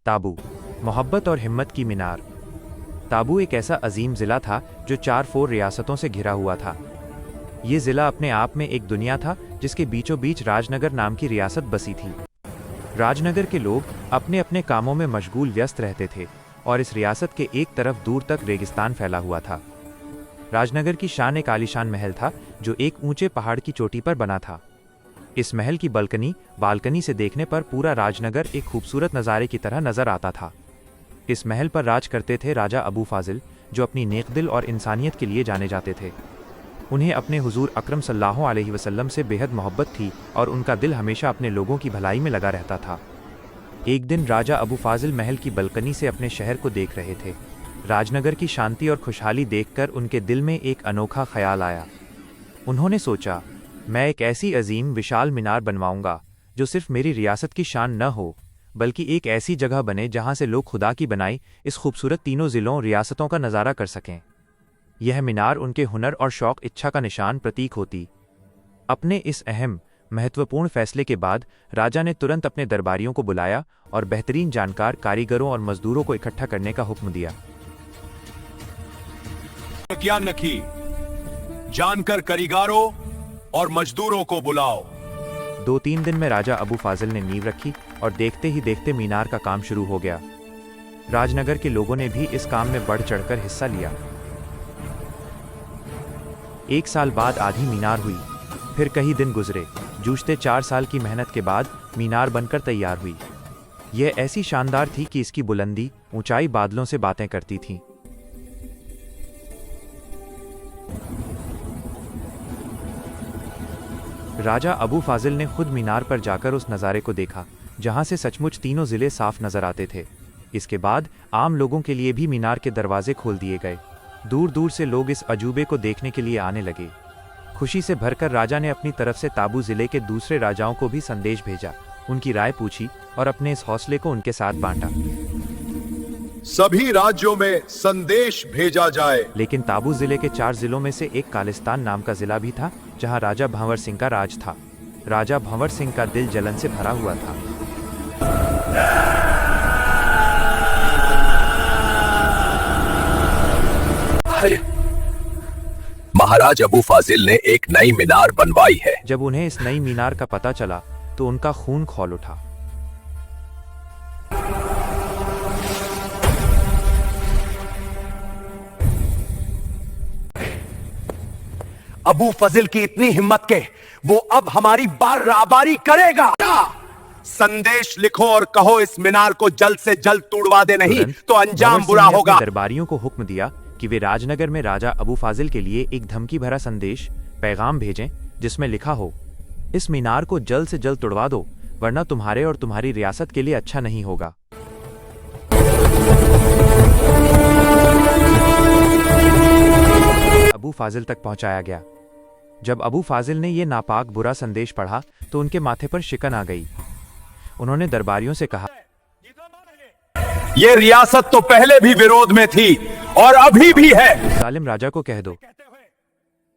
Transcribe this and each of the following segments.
ताबू, मोहब्बत और हिम्मत की मीनार। ताबू एक ऐसा अजीम ज़िला था जो 4 रियासतों से घिरा हुआ था। ये ज़िला अपने आप में एक दुनिया था जिसके बीचों बीच राजनगर नाम की रियासत बसी थी। राजनगर के लोग अपने अपने कामों में मशगूल व्यस्त रहते थे और इस रियासत के एक तरफ दूर तक रेगिस्तान फैला हुआ था। राजनगर की शान एक आलीशान महल था जो एक ऊंचे पहाड़ की चोटी पर बना था। इस महल की बालकनी से देखने पर पूरा राजनगर एक खूबसूरत नज़ारे की तरह नजर आता था। इस महल पर राज करते थे राजा अबू फाजिल, जो अपनी नेकदिल और इंसानियत के लिए जाने जाते थे। उन्हें अपने हुजूर अकरम सल्लल्लाहु अलैहि वसल्लम से बेहद मोहब्बत थी और उनका दिल हमेशा अपने लोगों की भलाई में लगा रहता था। एक दिन राजा अबू फाजिल महल की बालकनी से अपने शहर को देख रहे थे। राजनगर की शांति और खुशहाली देखकर उनके दिल में एक अनोखा ख्याल आया। उन्होंने सोचा, मैं एक ऐसी अजीम विशाल मीनार बनवाऊंगा जो सिर्फ मेरी रियासत की शान न हो, बल्कि एक ऐसी जगह बने जहां से लोग खुदा की बनाई इस खूबसूरत तीनों ज़िलों रियासतों का नज़ारा कर सकें। यह मीनार उनके हुनर और शौक इच्छा का निशान प्रतीक होती। अपने इस अहम महत्वपूर्ण फैसले के बाद राजा ने तुरंत अपने दरबारियों को बुलाया और बेहतरीन जानकार कारीगरों और मजदूरों को इकट्ठा करने का हुक्म दिया। क्या नखी, जानकर कारीगरों और मजदूरों को बुलाओ। 2-3 दिन में राजा अबू फाजिल ने नींव रखी और देखते ही देखते मीनार का काम शुरू हो गया। राजनगर के लोगों ने भी इस काम में बढ़ चढ़कर हिस्सा लिया। 1 साल बाद आधी मीनार हुई। फिर कई दिन गुजरे। जूझते 4 साल की मेहनत के बाद मीनार बनकर तैयार हुई। यह ऐसी शानदार थी कि इसकी बुलंदी ऊंचाई बादलों से बातें करती थी। राजा अबू फाजिल ने खुद मीनार पर जाकर उस नज़ारे को देखा जहां से सचमुच तीनों ज़िले साफ नजर आते थे। इसके बाद आम लोगों के लिए भी मीनार के दरवाजे खोल दिए गए। दूर दूर से लोग इस अजूबे को देखने के लिए आने लगे। खुशी से भरकर राजा ने अपनी तरफ से ताबू ज़िले के दूसरे राजाओं को भी संदेश भेजा, उनकी राय पूछी और अपने इस हौसले को उनके साथ बांटा। सभी राज्यों में संदेश भेजा जाए। लेकिन ताबू ज़िले के 4 ज़िलों में से एक कालिस्तान नाम का ज़िला भी था जहां राजा भंवर सिंह का राज था। राजा भंवर सिंह का दिल जलन से भरा हुआ था। महाराज अबू फाजिल ने एक नई मीनार बनवाई है। जब उन्हें इस नई मीनार का पता चला तो उनका खून खौल उठा। अबू फजिल की इतनी हिम्मत के वो अब हमारी बराबरी करेगा। संदेश लिखो और कहो इस मीनार को जल्द से जल्द तोड़वा दे, नहीं तो अंजाम बुरा होगा। दरबारियों को हुक्म दिया कि वे राजनगर में राजा अबू फाजिल के लिए एक धमकी भरा संदेश पैगाम भेजें जिसमें लिखा हो, इस मीनार को जल्द से जल्द तोड़वा दो वरना तुम्हारे और तुम्हारी रियासत के लिए अच्छा नहीं होगा। अबू फाजिल तक पहुंचाया गया। जब अबू फाजिल ने यह नापाक बुरा संदेश पढ़ा तो उनके माथे पर शिकन आ गई। उन्होंने दरबारियों से कहा, ये रियासत तो पहले भी विरोध में थी और अभी भी है। जालिम राजा को कह दो,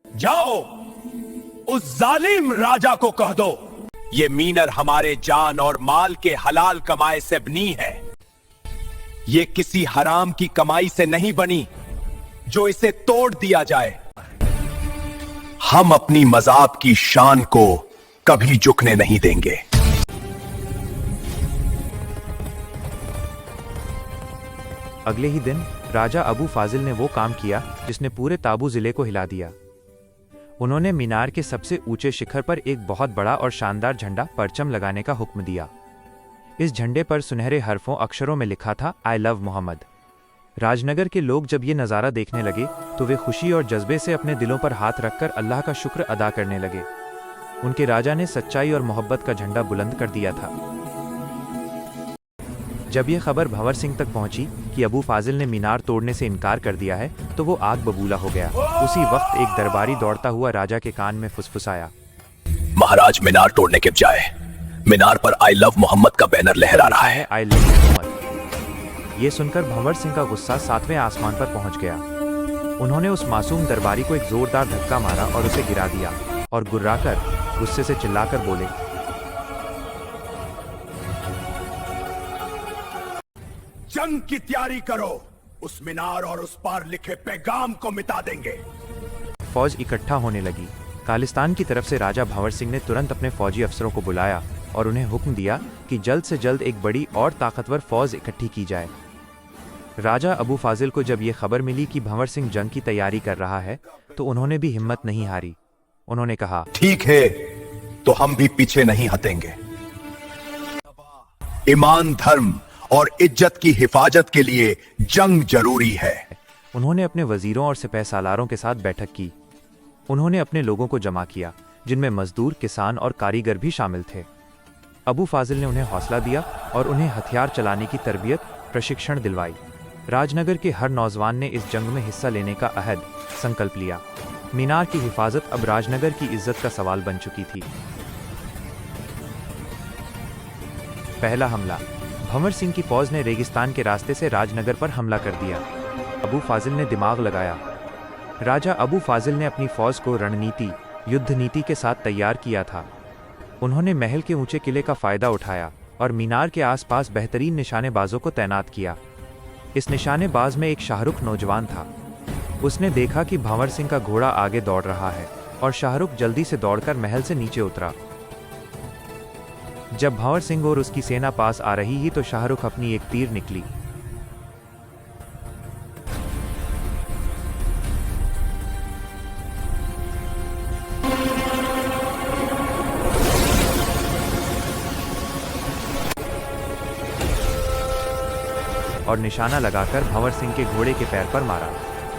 जाओ उस जालिम राजा को कह दो, ये मीनार हमारे जान और माल के हलाल कमाए से बनी है। ये किसी हराम की कमाई से नहीं बनी जो इसे तोड़ दिया जाए। हम अपनी मज़हब की शान को कभी झुकने नहीं देंगे। अगले ही दिन राजा अबू फाजिल ने वो काम किया जिसने पूरे ताबू जिले को हिला दिया। उन्होंने मीनार के सबसे ऊंचे शिखर पर एक बहुत बड़ा और शानदार झंडा परचम लगाने का हुक्म दिया। इस झंडे पर सुनहरे हरफों अक्षरों में लिखा था, आई लव मोहम्मद। राजनगर के लोग जब ये नज़ारा देखने लगे तो वे खुशी और जज्बे से अपने दिलों पर हाथ रखकर अल्लाह का शुक्र अदा करने लगे। उनके राजा ने सच्चाई और मोहब्बत का झंडा बुलंद कर दिया था। जब यह खबर भंवर सिंह तक पहुंची कि अबू फाजिल ने मीनार तोड़ने से इनकार कर दिया है तो वो आग बबूला हो गया। उसी वक्त एक दरबारी दौड़ता हुआ राजा के कान में फुसफुसाया, महाराज मीनार तोड़ने के बजाय मीनार पर आई लव मोहम्मद का बैनर लहरा रहा है। I love Mohammad. ये सुनकर भंवर सिंह का गुस्सा 7वें आसमान पर पहुंच गया। उन्होंने उस मासूम दरबारी को एक जोरदार धक्का मारा और उसे गिरा दिया और गुर्राकर गुस्से से चिल्लाकर बोले, जंग की तैयारी करो, उस मीनार और उस पार लिखे पैगाम को मिटा देंगे। फौज इकट्ठा होने लगी। खालिस्तान की तरफ से राजा भंवर सिंह ने तुरंत अपने फौजी अफसरों को बुलाया और उन्हें हुक्म दिया कि जल्द से जल्द एक बड़ी और ताकतवर फौज इकट्ठी की जाए। राजा अबू फाजिल को जब ये खबर मिली कि भंवर सिंह जंग की तैयारी कर रहा है तो उन्होंने भी हिम्मत नहीं हारी। उन्होंने कहा, ठीक है, तो हम भी पीछे नहीं हटेंगे। ईमान, धर्म और इज्जत की हिफाजत के लिए जंग जरूरी है। उन्होंने अपने वजीरों और सिपह सालारों के साथ बैठक की। उन्होंने अपने लोगों को जमा किया, जिनमें मजदूर, किसान और कारीगर भी शामिल थे। अबू फाजिल ने उन्हें हौसला दिया और उन्हें हथियार चलाने की तरबियत, प्रशिक्षण दिलवाई। राजनगर के हर नौजवान ने इस जंग में हिस्सा लेने का अहद, संकल्प लिया। मीनार की हिफाजत अब राजनगर की इज्जत का सवाल बन चुकी थी। पहला हमला। भंवर सिंह की फौज ने रेगिस्तान के रास्ते से राजनगर पर हमला कर दिया। अबू फाजिल ने दिमाग लगाया। राजा अबू फाजिल ने अपनी फौज को रणनीति, युद्ध नीति के साथ तैयार किया था। उन्होंने महल के ऊंचे किले का फायदा उठाया और मीनार के आसपास बेहतरीन निशानेबाजों को तैनात किया। इस निशानेबाज में एक शाहरुख नौजवान था। उसने देखा कि भंवर सिंह का घोड़ा आगे दौड़ रहा है और शाहरुख जल्दी से दौड़कर महल से नीचे उतरा। जब भंवर सिंह और उसकी सेना पास आ रही ही तो शाहरुख अपनी एक तीर निकली। और निशाना लगाकर भंवर सिंह के घोड़े के पैर पर मारा।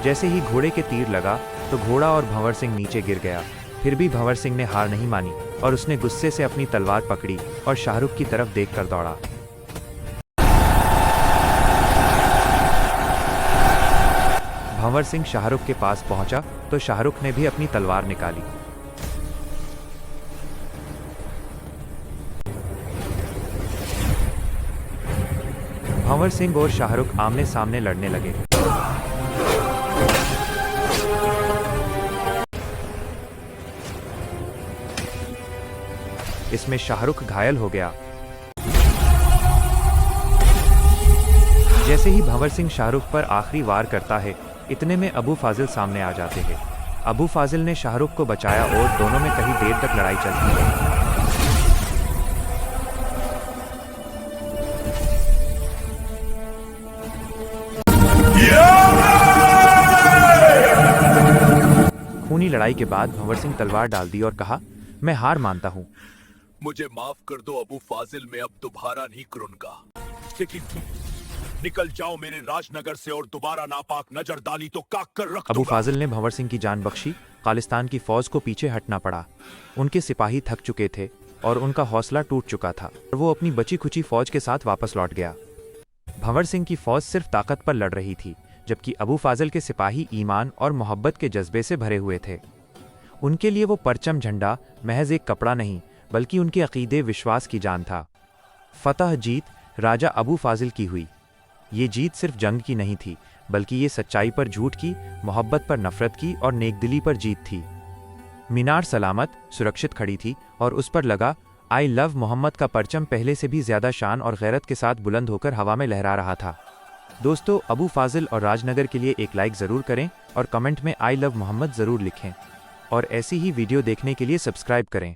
जैसे ही घोड़े के तीर लगा तो घोड़ा और भंवर सिंह नीचे गिर गया। फिर भी भंवर सिंह ने हार नहीं मानी और उसने गुस्से से अपनी तलवार पकड़ी और शाहरुख की तरफ देखकर दौड़ा। भंवर सिंह शाहरुख के पास पहुंचा तो शाहरुख ने भी अपनी तलवार निकाली। भंवर सिंह और शाहरुख आमने सामने लड़ने लगे। इसमें शाहरुख घायल हो गया। जैसे ही भंवर सिंह शाहरुख पर आखिरी वार करता है, इतने में अबू फाजिल सामने आ जाते हैं। अबू फाजिल ने शाहरुख को बचाया और दोनों में कहीं देर तक लड़ाई चलती है। खूनी लड़ाई के बाद भंवर सिंह तलवार डाल दी और कहा, मैं हार मानता हूं। मुझे माफ कर दो अबू फाजिल, मैं अब दोबारा नहीं करूंगा। लेकिन निकल जाओ मेरे राजनगर से और दोबारा नापाक नजर डाली तो काट कर रख अबू दूंगा। फाजिल ने भंवर सिंह की जान बख्शी। खालिस्तान की फौज को पीछे हटना पड़ा। उनके सिपाही थक चुके थे और उनका हौसला टूट चुका था और वो अपनी बची खुची फौज के साथ वापस लौट गया। भंवर सिंह की फौज सिर्फ ताकत पर लड़ रही थी, जबकि अबू फाजिल के सिपाही ईमान और मोहब्बत के जज्बे से भरे हुए थे। उनके लिए वो परचम झंडा महज एक कपड़ा नहीं, बल्कि उनके अकीदे, विश्वास की जान था। फतह, जीत राजा अबू फाजिल की हुई। ये जीत सिर्फ जंग की नहीं थी, बल्कि ये सच्चाई पर झूठ की, मोहब्बत पर नफरत की और नेकदिली पर जीत थी। मीनार सलामत, सुरक्षित खड़ी थी और उस पर लगा आई लव मोहम्मद का परचम पहले से भी ज्यादा शान और गैरत के साथ बुलंद होकर हवा में लहरा रहा था। दोस्तों, अबू फाजिल और राजनगर के लिए एक लाइक ज़रूर करें और कमेंट में आई लव मोहम्मद ज़रूर लिखें और ऐसी ही वीडियो देखने के लिए सब्सक्राइब करें।